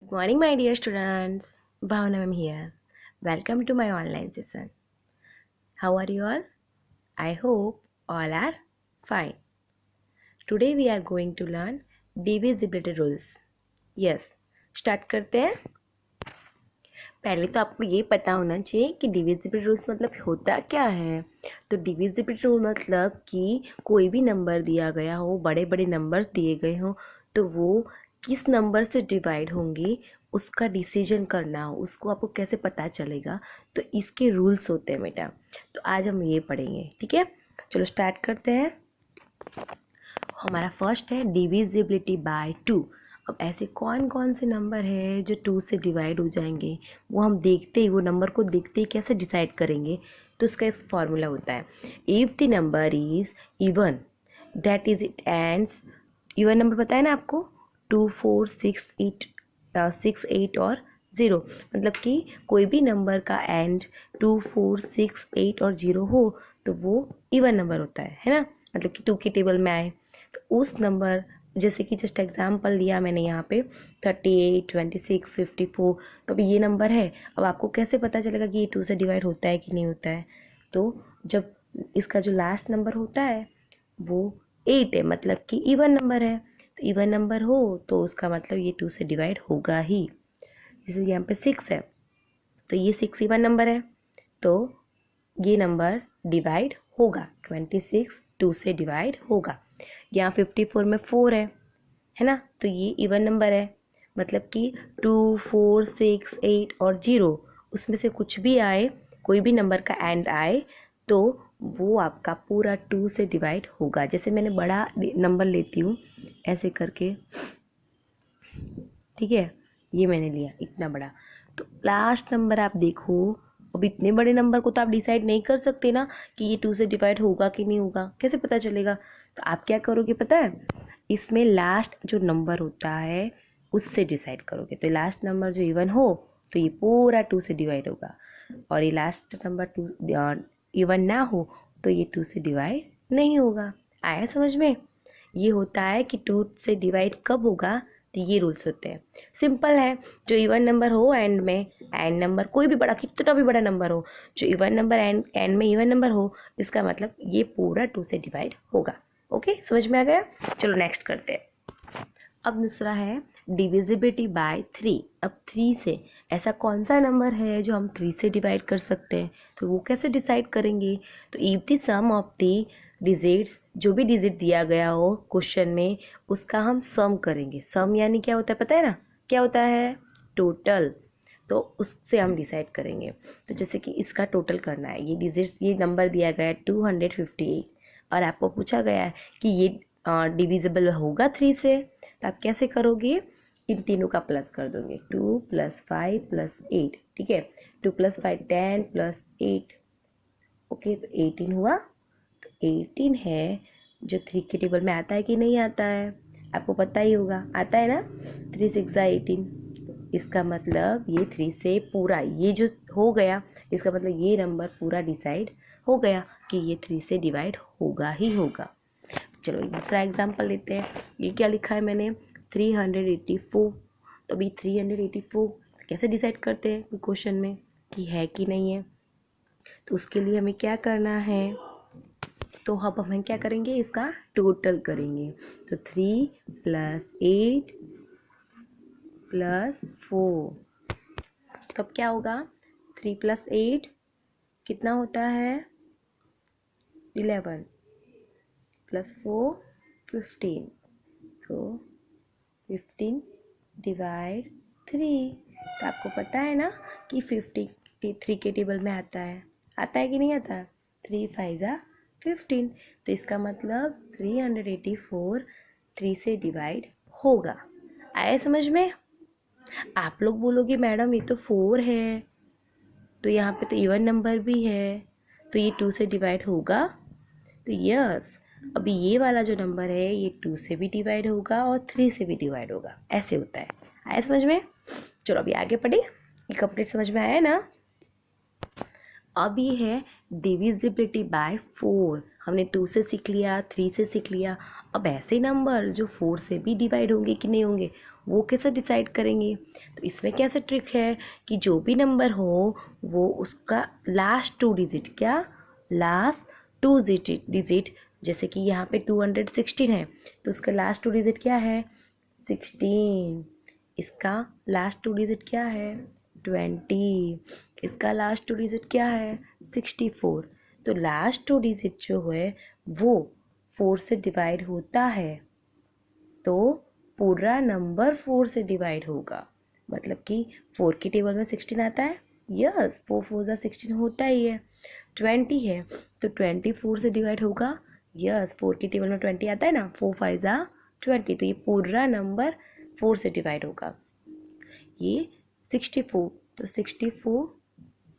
Good morning, my dear students. Bhavna ma'am here. Welcome to my online session. How are you all? I hope all are fine. Today we are going to learn divisibility rules. Yes, start करते हैं. पहले तो आपको ये पता होना चाहिए कि डिविजिबिलिटी रूल्स मतलब होता क्या है. तो डिविजिबिलिटी रूल मतलब कि कोई भी नंबर दिया गया हो, बड़े बड़े नंबर्स दिए गए हों, तो वो किस नंबर से डिवाइड होंगे उसका डिसीजन करना हो, उसको आपको कैसे पता चलेगा. तो इसके रूल्स होते हैं बेटा. तो आज हम ये पढ़ेंगे. ठीक है, चलो स्टार्ट करते हैं. हमारा फर्स्ट है डिविजिबिलिटी बाय 2. अब ऐसे कौन कौन से नंबर है जो 2 से डिवाइड हो जाएंगे, वो हम देखते ही, वो नंबर को देखते ही कैसे डिसाइड करेंगे. तो उसका एक फॉर्मूला होता है. If the number is even, that is it ends. Even number पता है ना आपको, 2, 4, 6, 8 और 0. मतलब कि कोई भी नंबर का एंड 2, 4, 6, 8 और 0 हो तो वो इवन नंबर होता है ना. मतलब कि 2 के टेबल में आए तो उस नंबर, जैसे कि जस्ट एग्जांपल लिया मैंने यहाँ पे 38, 26, 54. तो अभी ये नंबर है. अब आपको कैसे पता चलेगा कि ये 2 से डिवाइड होता है कि नहीं होता है. तो जब इसका जो लास्ट नंबर होता है वो 8 है, मतलब कि इवन नंबर है. तो इवन नंबर हो तो उसका मतलब ये 2 से डिवाइड होगा ही. जैसे यहाँ पे 6 है तो ये 6 इवन नंबर है, तो ये नंबर डिवाइड होगा. 26 2 से डिवाइड होगा. यहाँ 54 में 4 है ना, तो ये इवन नंबर है. मतलब कि 2, 4, 6, 8 और 0 उसमें से कुछ भी आए, कोई भी नंबर का एंड आए तो वो आपका पूरा 2 से डिवाइड होगा. जैसे मैंने बड़ा नंबर लेती हूँ ऐसे करके, ठीक है, ये मैंने लिया इतना बड़ा. तो लास्ट नंबर आप देखो. अब इतने बड़े नंबर को तो आप डिसाइड नहीं कर सकते ना कि ये 2 से डिवाइड होगा कि नहीं होगा, कैसे पता चलेगा. तो आप क्या करोगे पता है, इसमें लास्ट जो नंबर होता है उससे डिसाइड करोगे. तो लास्ट नंबर जो इवन हो तो ये पूरा 2 से डिवाइड होगा, और ये लास्ट नंबर 2 इवन ना हो तो ये 2 से डिवाइड नहीं होगा. आया समझ में. ये होता है कि 2 से डिवाइड कब होगा. तो ये रूल्स होते हैं. सिंपल है. जो इवन नंबर हो एंड में, एंड नंबर कोई भी बड़ा, कितना भी बड़ा नंबर हो, जो इवन नंबर एंड में इवन नंबर हो, इसका मतलब ये पूरा 2 से डिवाइड होगा. ओके, समझ में आ गया. चलो नेक्स्ट करते हैं. अब दूसरा है डिविजिबिलिटी बाय 3. अब 3 से ऐसा कौन सा नंबर है जो हम 3 से डिवाइड कर सकते हैं, तो वो कैसे डिसाइड करेंगे. तो if the sum of the digits, जो भी डिजिट दिया गया हो क्वेश्चन में उसका हम सम करेंगे. सम यानी क्या होता है पता है ना, क्या होता है, टोटल. तो उससे हम डिसाइड करेंगे. तो जैसे कि इसका टोटल करना है, ये डिजिट्स, ये नंबर दिया गया है 258 और आपको पूछा गया है कि ये डिविजिबल होगा 3 से. तो आप कैसे करोगे, इन तीनों का प्लस कर दोगे. 2 + 5 + 8, ठीक है. 2 + 5 10 + 8, ओके, तो 18 हुआ. तो 18 है जो 3 के टेबल में आता है कि नहीं आता है, आपको पता ही होगा, आता है ना. 3 6 18. इसका मतलब ये 3 से पूरा ये जो हो गया, इसका मतलब ये नंबर पूरा डिसाइड हो गया कि ये 3 से डिवाइड होगा ही होगा. चलो दूसरा एग्जाम्पल लेते हैं. ये क्या लिखा है मैंने, 384. तो अभी 384 कैसे डिसाइड करते हैं क्वेश्चन में कि है कि नहीं है. तो उसके लिए हमें क्या करना है, तो अब हम क्या करेंगे, इसका टोटल करेंगे. तो 3 + 8 + 4. तब क्या होगा, 3 + 8 कितना होता है, 11 + 4 15. तो 15 डिवाइड 3. तो आपको पता है ना कि 50 3 के टेबल में आता है कि नहीं आता. 3 5 = 15. तो इसका मतलब 384 3 से डिवाइड होगा. आया समझ में. आप लोग बोलोगे मैडम ये तो 4 है, तो यहाँ पे तो इवन नंबर भी है, तो ये 2 से डिवाइड होगा. तो यस, अभी ये वाला जो नंबर है ये 2 से भी डिवाइड होगा और 3 से भी डिवाइड होगा. ऐसे होता है. आया समझ में. चलो अभी आगे पढ़े. ये कंप्लीट समझ में आया ना. अब ये है डिविजिबिलिटी बाय 4. हमने 2 से सीख लिया, 3 से सीख लिया. अब ऐसे नंबर जो 4 से भी डिवाइड होंगे कि नहीं होंगे, वो कैसे डिसाइड करेंगे? तो इसमें कैसे ट्रिक है कि जो भी नंबर हो वो उसका लास्ट 2 डिजिट, क्या लास्ट 2 डिजिट, जैसे कि यहाँ पे 216 है तो उसका लास्ट 2 डिजिट क्या है? 16। इसका लास्ट 2 डिजिट क्या है? 20। इसका लास्ट 2 डिजिट क्या है? 64। तो लास्ट 2 डिजिट जो है वो 4 से डिवाइड होता है तो पूरा नंबर 4 से डिवाइड होगा। मतलब कि 4 की टेबल में 16 आता है, यस 4 4 जा 16 होता ही है। 20 है तो 24 से डिवाइड होगा, यस 4 की टेबल में 20 आता है ना, 4 5 जा 20, तो ये पूरा नंबर 4 से डिवाइड होगा। ये 64 तो 64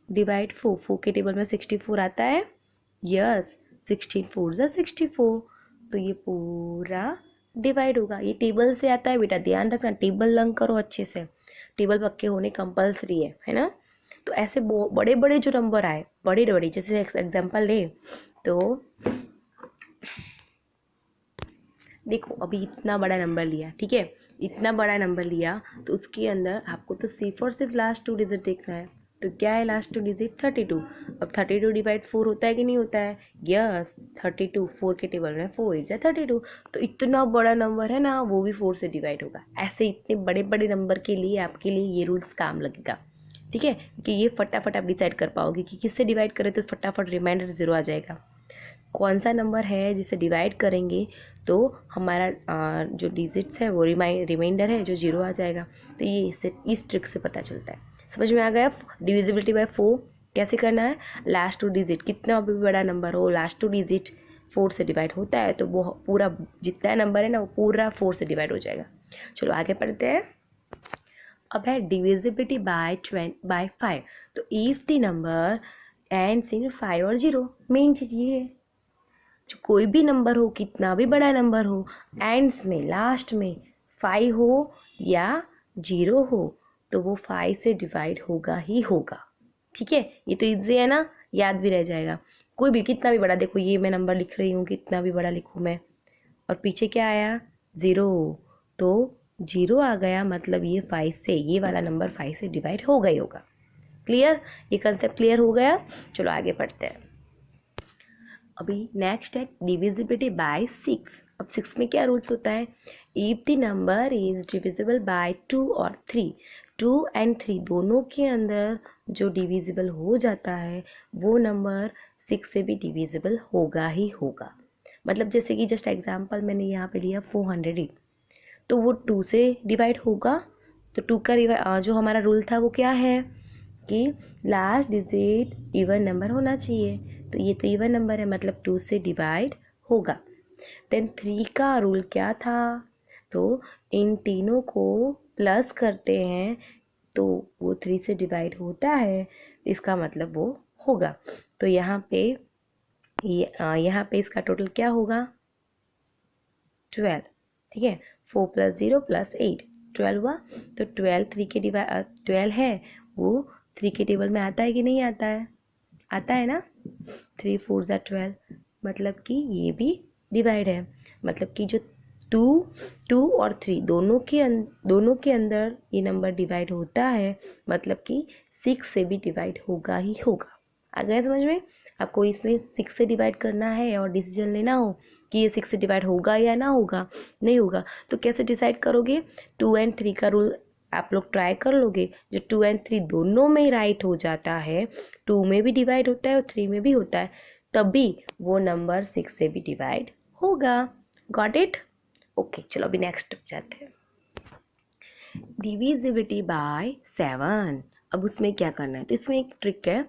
डिवाइड 4, 4 के टेबल में 64 आता है, यस 16 4 जा 64, तो ये पूरा डिवाइड होगा। ये टेबल से आता है बेटा, ध्यान रखना, टेबल लर्न करो अच्छे से, टेबल पक्के होने कंपलसरी है ना। तो ऐसे बड़े बड़े जो नंबर आए, बड़े बड़े, जैसे एग्जांपल ले तो देखो अभी इतना बड़ा नंबर लिया, ठीक है, इतना बड़ा नंबर लिया तो उसके अंदर आपको तो सिर्फ और सिर्फ लास्ट 2 डिजिट देखना है। तो क्या है लास्ट 2 डिजिट? 32। अब 32 डिवाइड 4 होता है कि नहीं होता है? यस 32, 4 के टेबल में 4 8 32, तो इतना बड़ा नंबर है ना वो भी 4 से डिवाइड होगा। ऐसे इतने बड़े बड़े नंबर के लिए आपके लिए ये रूल्स काम लगेगा, ठीक है, कि ये फटाफट आप डिसाइड कर पाओगे कि किससे डिवाइड करें तो फटाफट रिमाइंडर 0 आ जाएगा। कौन सा नंबर है जिसे डिवाइड करेंगे तो हमारा जो डिजिट्स है वो रिमाइंडर है जो 0 आ जाएगा। तो ये इससे इस ट्रिक से पता चलता है। समझ में आ गया? डिविजिबिलिटी बाय 4 कैसे करना है? लास्ट 2 डिजिट, कितना भी बड़ा नंबर हो लास्ट 2 डिजिट 4 से डिवाइड होता है तो वो पूरा जितना नंबर है ना वो पूरा 4 से डिवाइड हो जाएगा। चलो आगे पढ़ते हैं। अब है डिविजिबिलिटी बाय 5। तो if the number ends in 5 और 0, मेन चीज़ ये है, जो कोई भी नंबर हो, कितना भी बड़ा नंबर हो, एंड्स में लास्ट में 5 हो या 0 हो तो वो 5 से डिवाइड होगा ही होगा। ठीक है, ये तो इजी है ना, याद भी रह जाएगा। कोई भी कितना भी बड़ा, देखो ये मैं नंबर लिख रही हूँ, कितना भी बड़ा लिखूँ मैं, और पीछे क्या आया? 0, तो 0 आ गया, मतलब ये 5 से, ये वाला नंबर 5 से डिवाइड हो गई होगा। क्लियर? ये कंसेप्ट क्लियर हो गया? चलो आगे पढ़ते हैं। अभी नेक्स्ट है डिविजिबिलिटी बाय 6। अब 6 में क्या रूल्स होता है? If the number is divisible by 2 और 3, 2 एंड 3 दोनों के अंदर जो डिविजिबल हो जाता है वो नंबर 6 से भी डिविजिबल होगा ही होगा। मतलब जैसे कि जस्ट एग्जांपल मैंने यहाँ पे लिया 400, तो वो 2 से डिवाइड होगा। तो 2 का जो हमारा रूल था वो क्या है कि लास्ट डिजिट इवन नंबर होना चाहिए, तो ये तो इवन नंबर है मतलब 2 से डिवाइड होगा। देन 3 का रूल क्या था? तो इन तीनों को प्लस करते हैं तो वो 3 से डिवाइड होता है, इसका मतलब वो होगा। तो यहाँ पे इसका टोटल क्या होगा? 12। ठीक है, 4 + 0 + 8 12 हुआ। तो 12 है वो 3 के टेबल में आता है कि नहीं आता है? आता है ना। 3 4 = 12, मतलब कि ये भी डिवाइड है। मतलब कि जो 2 और 3 दोनों के अंदर ये नंबर डिवाइड होता है, मतलब कि 6 से भी डिवाइड होगा ही होगा। आ गया समझ में? आपको इसमें 6 से डिवाइड करना है और डिसीजन लेना हो कि ये 6 से डिवाइड होगा या ना होगा, नहीं होगा, तो कैसे डिसाइड करोगे? 2 और 3 का रूल आप लोग ट्राई कर लोगे। जो 2 और 3 दोनों में ही राइट हो जाता है, 2 में भी डिवाइड होता है और 3 में भी होता है, तभी वो नंबर 6 से भी डिवाइड होगा। Got it? ओके, चलो अभी नेक्स्ट जाते हैं। Divisibility bye 7। अब उसमें क्या करना है? तो इसमें एक ट्रिक है,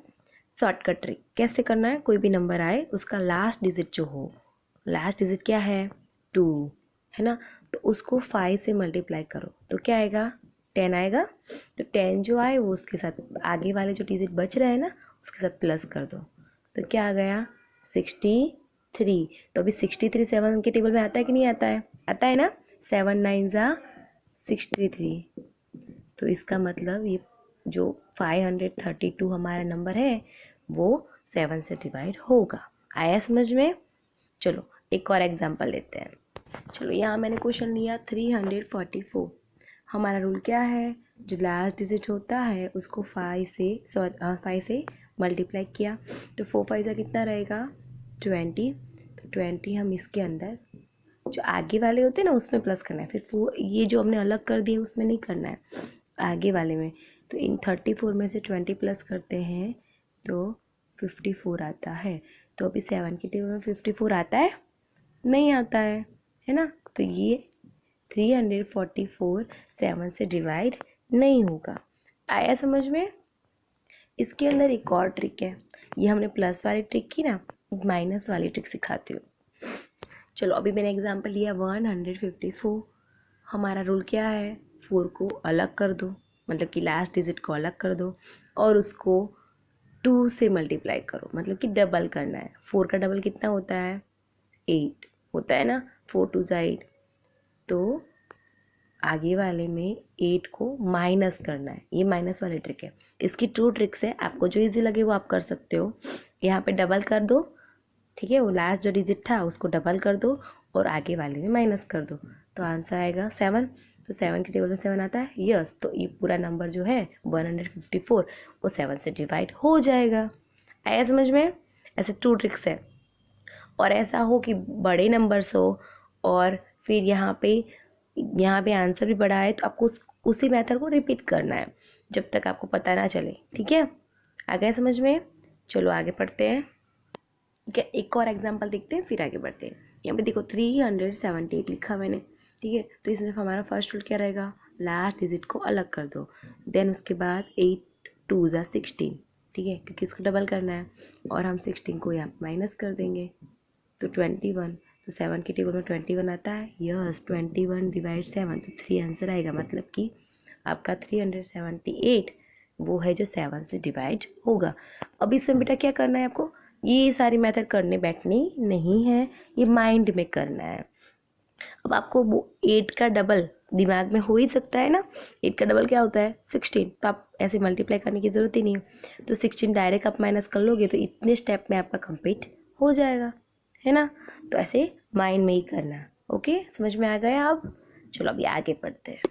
शॉर्टकट ट्रिक। कैसे करना है? कोई भी नंबर आए उसका लास्ट डिजिट जो हो, लास्ट डिजिट क्या है? 2 है ना, तो उसको 5 से मल्टीप्लाई करो तो क्या आएगा? 10 आएगा। तो 10 जो आए वो उसके साथ आगे वाले जो डिजिट बच रहे हैं ना उसके साथ प्लस कर दो, तो क्या आ गया? 63। तो अभी 63 7 के टेबल में आता है कि नहीं आता है? आता है ना। 7 9 = 63। तो इसका मतलब ये जो 532 हमारा नंबर है वो 7 से डिवाइड होगा। आया समझ में? चलो एक और एग्जांपल लेते हैं। चलो यहाँ मैंने क्वेश्चन लिया 344। हमारा रूल क्या है, जो लास्ट डिजिट होता है उसको 5 से मल्टीप्लाई किया, तो 4 5 का कितना रहेगा 20। तो 20 हम इसके अंदर जो आगे वाले होते हैं ना उसमें प्लस करना है, फिर ये जो हमने अलग कर दिए उसमें नहीं करना है, आगे वाले में। तो इन 34 में से 20 प्लस करते हैं तो 54 आता है। तो अभी 7 की टेबल में 54 आता है, नहीं आता है ना। तो ये 344 7 से डिवाइड नहीं होगा। आया समझ में। इसके अंदर एक और ट्रिक है, ये हमने प्लस वाली ट्रिक की ना, माइनस वाली ट्रिक सिखाती हूँ। चलो अभी मैंने एग्जांपल लिया 154। हमारा रूल क्या है, 4 को अलग कर दो, मतलब कि लास्ट डिजिट को अलग कर दो और उसको 2 से मल्टीप्लाई करो, मतलब कि डबल करना है। 4 का डबल कितना होता है 8 होता है ना, 4 2 8। तो आगे वाले में 8 को माइनस करना है, ये माइनस वाली ट्रिक है। इसकी 2 ट्रिक्स है, आपको जो इजी लगे वो आप कर सकते हो। यहाँ पे डबल कर दो, ठीक है, वो लास्ट जो डिजिट था उसको डबल कर दो और आगे वाले में माइनस कर दो, तो आंसर आएगा 7। तो 7 की टेबल में 7 आता है, यस। तो ये पूरा नंबर जो है 154 वो 7 से डिवाइड हो जाएगा। आया समझ में। ऐसे 2 ट्रिक्स है। और ऐसा हो कि बड़े नंबर्स हो और फिर यहाँ पे आंसर भी बड़ा है, तो आपको उसी मेथड को रिपीट करना है जब तक आपको पता ना चले, ठीक है। आ गया समझ में। चलो आगे पढ़ते हैं, ठीक है। एक और एग्जांपल देखते हैं फिर आगे बढ़ते हैं। यहाँ पे देखो 378 लिखा मैंने, ठीक है। तो इसमें हमारा फर्स्ट रूल क्या रहेगा, लास्ट डिजिट को अलग कर दो, देन उसके बाद 8 2 16, ठीक है, क्योंकि इसको डबल करना है। और हम 16 को यहाँ माइनस कर देंगे तो 21। तो 7 की टेबल में 21 आता है, यस। 21 डिवाइड 7 तो 3 आंसर आएगा, मतलब कि आपका 378 वो है जो 7 से डिवाइड होगा। अब इसमें बेटा क्या करना है आपको, ये सारी मेथड करने बैठनी नहीं है, ये माइंड में करना है। अब आपको 8 का डबल दिमाग में हो ही सकता है ना, 8 का डबल क्या होता है 16, तो आप ऐसे मल्टीप्लाई करने की ज़रूरत ही नहीं है। तो 16 डायरेक्ट आप माइनस कर लोगे तो इतने स्टेप में आपका कंप्लीट हो जाएगा, है ना। तो ऐसे माइंड में ही करना, ओके, समझ में आ गया। अब चलो अभी आगे पढ़ते हैं।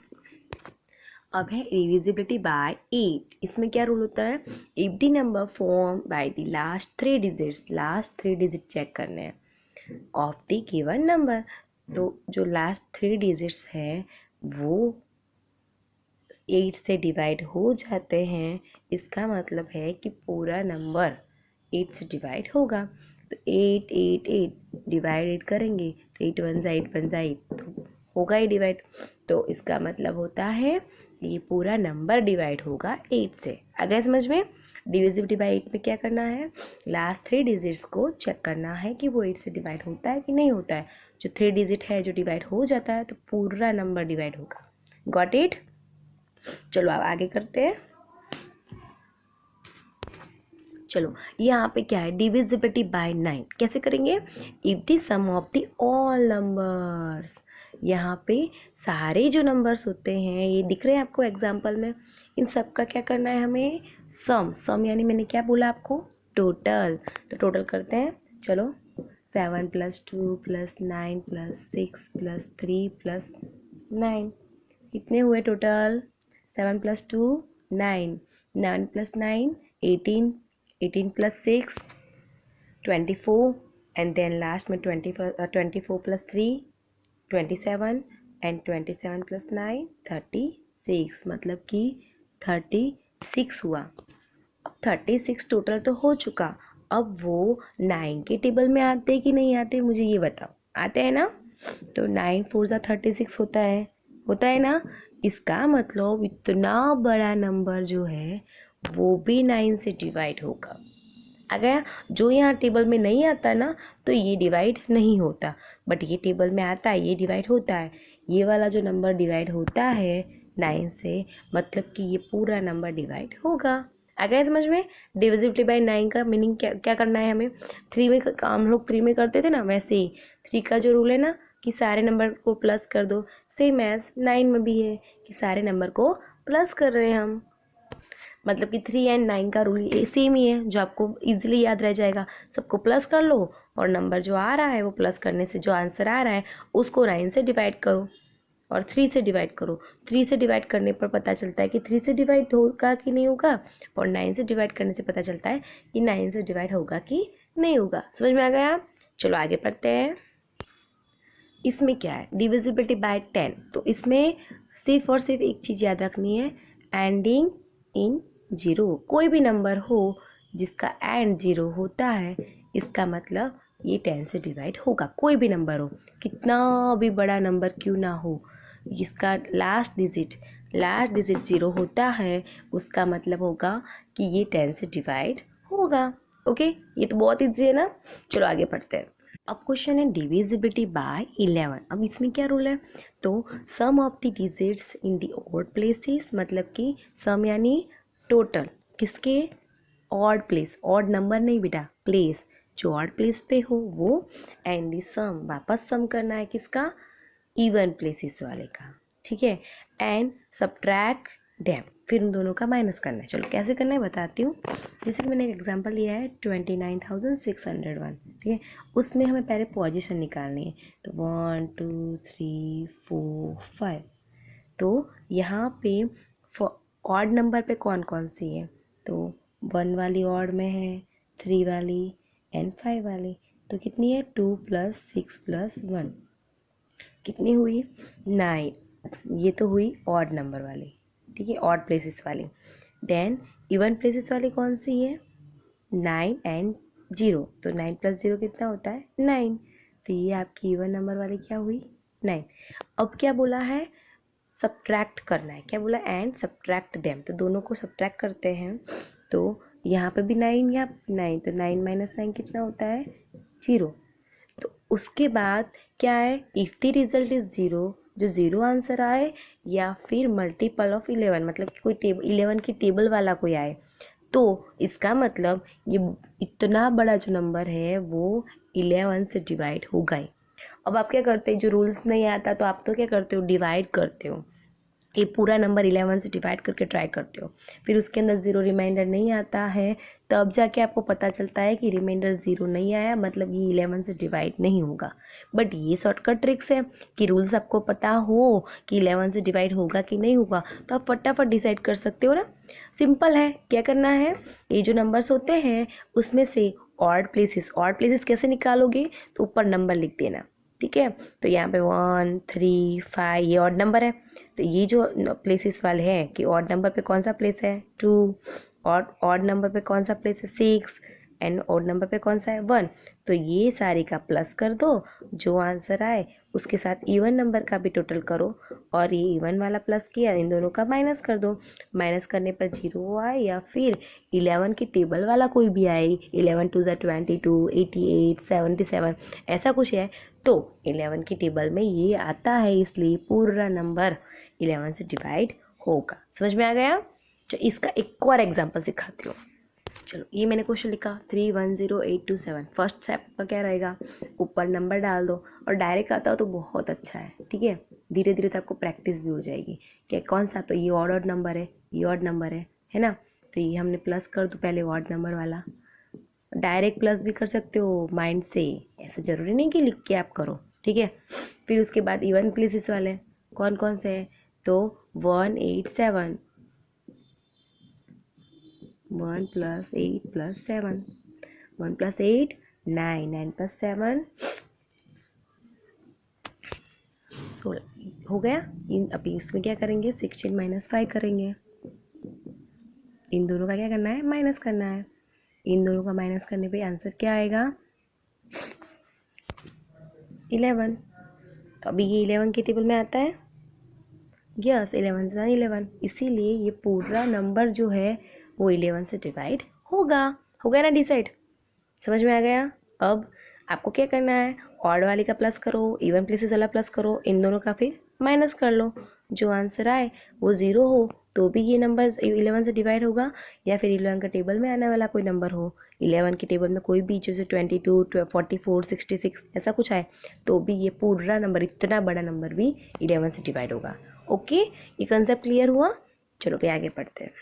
अब है डिविजिबिलिटी बाय 8। इसमें क्या रूल होता है, if the number form by the last 3 digit check करने हैं ऑफ द गिवन नंबर। तो जो लास्ट 3 डिजिट्स हैं वो 8 से डिवाइड हो जाते हैं, इसका मतलब है कि पूरा नंबर 8 से डिवाइड होगा। तो 8 8 8 डिवाइड करेंगे तो 8 1 8 1 8 तो होगा ही डिवाइड। तो इसका मतलब होता है ये पूरा नंबर डिवाइड होगा 8 से। अगर समझ में। डिविजिबिलिटी बाय 8 में क्या करना है, लास्ट 3 डिजिट्स को चेक करना है कि वो 8 से डिवाइड होता है कि नहीं होता है। जो 3 डिजिट है जो डिवाइड हो जाता है तो पूरा नंबर डिवाइड होगा। Got it. चलो अब आगे करते हैं। चलो यहाँ पे क्या है, डिविजिबिलिटी बाय 9 कैसे करेंगे, if the sum of the all numbers. यहाँ पे सारे जो नंबर्स होते हैं ये दिख रहे हैं आपको एग्जाम्पल में, इन सब का क्या करना है हमें, सम यानी मैंने क्या बोला आपको, टोटल। तो टोटल करते हैं, चलो 7 + 2 + 9 + 6 + 3 + 9 कितने हुए टोटल, 7 + 2 9, 9 + 9 18, 18 + 6 24 एंड देन लास्ट में 24 + 3 27 एंड 27 + 9 36, मतलब कि 36 हुआ। अब 36 टोटल तो हो चुका, अब वो 9 के टेबल में आते कि नहीं आते मुझे ये बताओ, आते हैं ना। तो 9 4 ज़ा 36 होता है ना। इसका मतलब इतना बड़ा नंबर जो है वो भी 9 से डिवाइड होगा। आ गया। जो यहाँ टेबल में नहीं आता ना तो ये डिवाइड नहीं होता, बट ये टेबल में आता है, ये डिवाइड होता है। ये वाला जो नंबर डिवाइड होता है 9 से, मतलब कि ये पूरा नंबर डिवाइड होगा। आ गया समझ में। डिविजिबिलिटी बाय 9 का मीनिंग क्या करना है हमें, 3 में हम लोग 3 में करते थे ना, वैसे ही 3 का जो रूल है ना कि सारे नंबर को प्लस कर दो, सेम एज 9 में भी है कि सारे नंबर को प्लस कर रहे हैं हम। मतलब कि 3 और 9 का रूल सेम ही है, जो आपको इजीली याद रह जाएगा। सबको प्लस कर लो और नंबर जो आ रहा है वो प्लस करने से जो आंसर आ रहा है उसको 9 से डिवाइड करो। और 3 से डिवाइड करो। 3 से डिवाइड करने पर पता चलता है कि 3 से डिवाइड होगा कि नहीं होगा, और 9 से डिवाइड करने से पता चलता है कि 9 से डिवाइड होगा कि नहीं होगा। समझ में आ गया? चलो आगे पढ़ते हैं। इसमें क्या है, डिविजिबिलिटी बाय 10। तो इसमें सिर्फ और सिर्फ एक चीज़ याद रखनी है, एंडिंग इन 0। कोई भी नंबर हो जिसका एंड 0 होता है, इसका मतलब ये 10 से डिवाइड होगा। कोई भी नंबर हो, कितना भी बड़ा नंबर क्यों ना हो, जिसका लास्ट डिजिट 0 होता है, उसका मतलब होगा कि ये 10 से डिवाइड होगा। ओके, ये तो बहुत ईजी है ना। चलो आगे पढ़ते हैं। अब क्वेश्चन है डिविजिबिलिटी बाय 11। अब इसमें क्या रूल है, तो sum of the digits in the odd places, मतलब कि सम यानी टोटल किसके, ऑड प्लेस, ऑड नंबर नहीं बेटा, प्लेस, जो ऑड प्लेस पे हो वो, एंड द सम, वापस सम करना है किसका, इवन प्लेसेस वाले का, ठीक है, एंड सब्ट्रैक्ट देम, फिर उन दोनों का माइनस करना है। चलो कैसे करना है बताती हूँ। जैसे कि मैंने एक एग्जांपल लिया है 29,601, ठीक है, उसमें हमें पहले पोजीशन निकालनी है। तो 1 2 3 4 5, तो यहाँ पे ऑड नंबर पे कौन कौन सी है, तो 1 वाली ऑड में है, 3 वाली एंड 5 वाली। तो कितनी है, 2 + 6 + 1, कितनी हुई, 9। ये तो हुई ऑड नंबर वाली, ठीक है, ऑड प्लेसेस वाली। देन इवन प्लेसेस वाली कौन सी है, 9 एंड 0। तो 9 + 0 कितना होता है, 9। तो ये आपकी इवन नंबर वाली क्या हुई, 9। अब क्या बोला है, सब्ट्रैक्ट करना है। क्या बोला, एंड सब्ट्रैक्ट देम, तो दोनों को सब्ट्रैक्ट करते हैं। तो यहाँ पे भी 9, यहाँ 9, तो 9 - 9 कितना होता है, 0। तो उसके बाद क्या है, इफ द रिजल्ट इज 0, जो 0 आंसर आए, या फिर मल्टीपल ऑफ 11, मतलब कि कोई टेबल 11 की टेबल वाला कोई आए, तो इसका मतलब ये इतना बड़ा जो नंबर है वो 11 से डिवाइड हो गए। अब आप क्या करते हैं, जो रूल्स नहीं आता तो आप तो क्या करते हो, डिवाइड करते हो, ये पूरा नंबर 11 से डिवाइड करके ट्राई करते हो, फिर उसके अंदर 0 रिमाइंडर नहीं आता है, तब जाके आपको पता चलता है कि रिमाइंडर 0 नहीं आया, मतलब ये 11 से डिवाइड नहीं होगा। बट ये शॉर्टकट ट्रिक्स है कि रूल्स आपको पता हो कि 11 से डिवाइड होगा कि नहीं होगा, तो आप फटाफट डिसाइड कर सकते हो ना। सिंपल है, क्या करना है, ये जो नंबर्स होते हैं उसमें से ऑड प्लेसेस कैसे निकालोगे, तो ऊपर नंबर लिख देना, ठीक है। तो यहाँ पे 1 3 5 ये ऑड नंबर है, तो ये जो प्लेसेस वाले हैं कि ऑड नंबर पे कौन सा प्लेस है, 2, और ऑड नंबर पे कौन सा प्लेस है, 6, एंड ऑड नंबर पे कौन सा है, 1। तो ये सारे का प्लस कर दो, जो आंसर आए उसके साथ इवन नंबर का भी टोटल करो, और ये इवन वाला प्लस किया, इन दोनों का माइनस कर दो। माइनस करने पर 0 आए, या फिर 11 की टेबल वाला कोई भी आए, 11 2 = 22, 88, 77, ऐसा कुछ है, तो 11 की टेबल में ये आता है, इसलिए पूरा नंबर 11 से डिवाइड होगा। समझ में आ गया। तो इसका एक और एग्जांपल सिखाती हूँ। चलो, ये मैंने क्वेश्चन लिखा 310827। फर्स्ट स्टेप का क्या रहेगा, ऊपर नंबर डाल दो, और डायरेक्ट आता हो तो बहुत अच्छा है, ठीक है, धीरे धीरे तो आपको प्रैक्टिस भी हो जाएगी कि कौन सा, तो ये ऑड नंबर है, ये ऑड नंबर है ना। तो ये हमने प्लस कर दो पहले ऑड नंबर वाला, डायरेक्ट प्लस भी कर सकते हो माइंड से, ऐसा ज़रूरी नहीं कि लिख के आप करो, ठीक है। फिर उसके बाद इवन प्लेसेस वाले कौन कौन से हैं, तो 187, 1 + 8 + 7, 1 + 8 9, 9 + 7 16 हो गया। अभी इसमें क्या करेंगे, 16 - 5 करेंगे, इन दोनों का क्या करना है, माइनस करना है। इन दोनों का माइनस करने पे आंसर क्या आएगा, 11। तो अभी ये 11 की टेबल में आता है, यस, 11 × 11, इसीलिए ये पूरा नंबर जो है वो 11 से डिवाइड होगा। हो गया ना डिसाइड, समझ में आ गया। अब आपको क्या करना है, ऑड वाले का प्लस करो, इवन प्लेसेस वाला प्लस करो, इन दोनों का फिर माइनस कर लो, जो आंसर आए वो 0 हो तो भी ये नंबर 11 से डिवाइड होगा, या फिर 11 का टेबल में आने वाला कोई नंबर हो, 11 की टेबल में कोई भी, जैसे 22 44 66 ऐसा कुछ आए, तो भी ये पूरा नंबर, इतना बड़ा नंबर भी 11 से डिवाइड होगा। ओके, ये कंसेप्ट क्लियर हुआ। चलो फिर आगे पढ़ते हैं।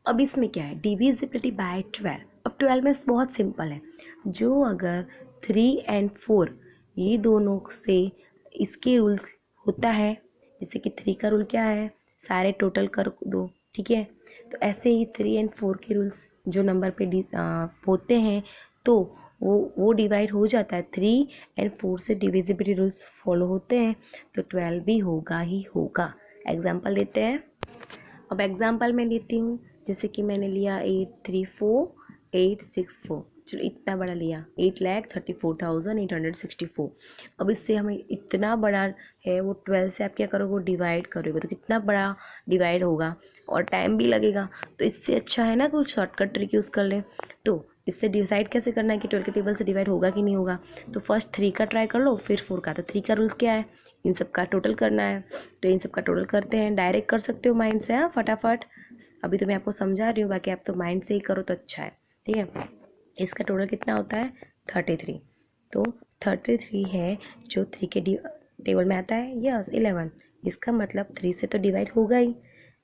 अब इसमें क्या है, डिविजिबिलिटी बाय 12। अब 12 में बहुत सिंपल है, जो अगर 3 और 4 ये दोनों से इसके रूल्स होता है, जैसे कि 3 का रूल क्या है, सारे टोटल कर दो, ठीक है। तो ऐसे ही 3 एंड 4 के रूल्स जो नंबर पे होते हैं तो वो डिवाइड हो जाता है। 3 एंड 4 से डिविजिबिलिटी रूल्स फॉलो होते हैं, तो 12 भी होगा ही होगा। एग्जाम्पल लेते हैं। अब एग्जाम्पल मैं लेती हूँ, जैसे कि मैंने लिया 834,864, चलो इतना बड़ा लिया, 8,34,864। अब इससे हमें इतना बड़ा है, वो 12 से आप क्या करोगे, वो डिवाइड करोगे तो कितना बड़ा डिवाइड होगा और टाइम भी लगेगा। तो इससे अच्छा है ना कुछ शॉर्टकट ट्रिक यूज़ कर ले। तो इससे डिसाइड कैसे करना है कि 12 के टेबल से डिवाइड होगा कि नहीं होगा। तो फर्स्ट 3 का ट्राई कर लो, फिर 4 का। तो 3 का रूल क्या है, इन सब का टोटल करना है। तो इन सब का टोटल करते हैं, डायरेक्ट कर सकते हो माइंड से, हाँ फटाफट। अभी तो मैं आपको समझा रही हूँ, बाकी आप तो माइंड से ही करो तो अच्छा है, ठीक है। इसका टोटल कितना होता है, 33। तो 33 है जो 3 के टेबल में आता है, यस 11। इसका मतलब 3 से तो डिवाइड होगा ही।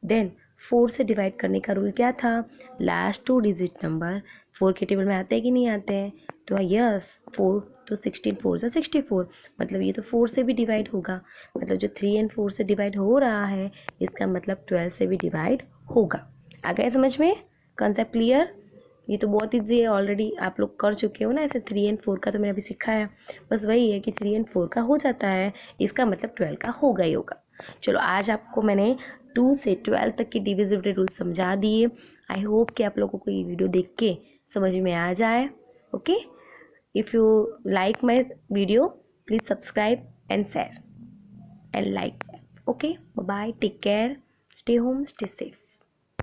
देन 4 से डिवाइड करने का रूल क्या था, लास्ट 2 डिजिट नंबर 4 के टेबल में आते हैं कि नहीं आते हैं। तो यस 4, तो 16 4 से 64, मतलब ये तो 4 से भी डिवाइड होगा। मतलब जो 3 एंड 4 से डिवाइड हो रहा है, इसका मतलब 12 से भी डिवाइड होगा। आ गया समझ में, कॉन्सेप्ट क्लियर। ये तो बहुत ईजी है, ऑलरेडी आप लोग कर चुके हो ना, ऐसे 3 एंड 4 का तो मैंने अभी सिखाया। बस वही है कि 3 एंड 4 का हो जाता है, इसका मतलब 12 का होगा ही होगा। चलो आज आपको मैंने 2 से 12 तक की डिविजिबिलिटी रूल समझा दिए। आई होप कि आप लोगों को ये वीडियो देख के समझ में आ जाए। Okay, if you like my video please subscribe and share and like. Okay, bye, take care, stay home, stay safe.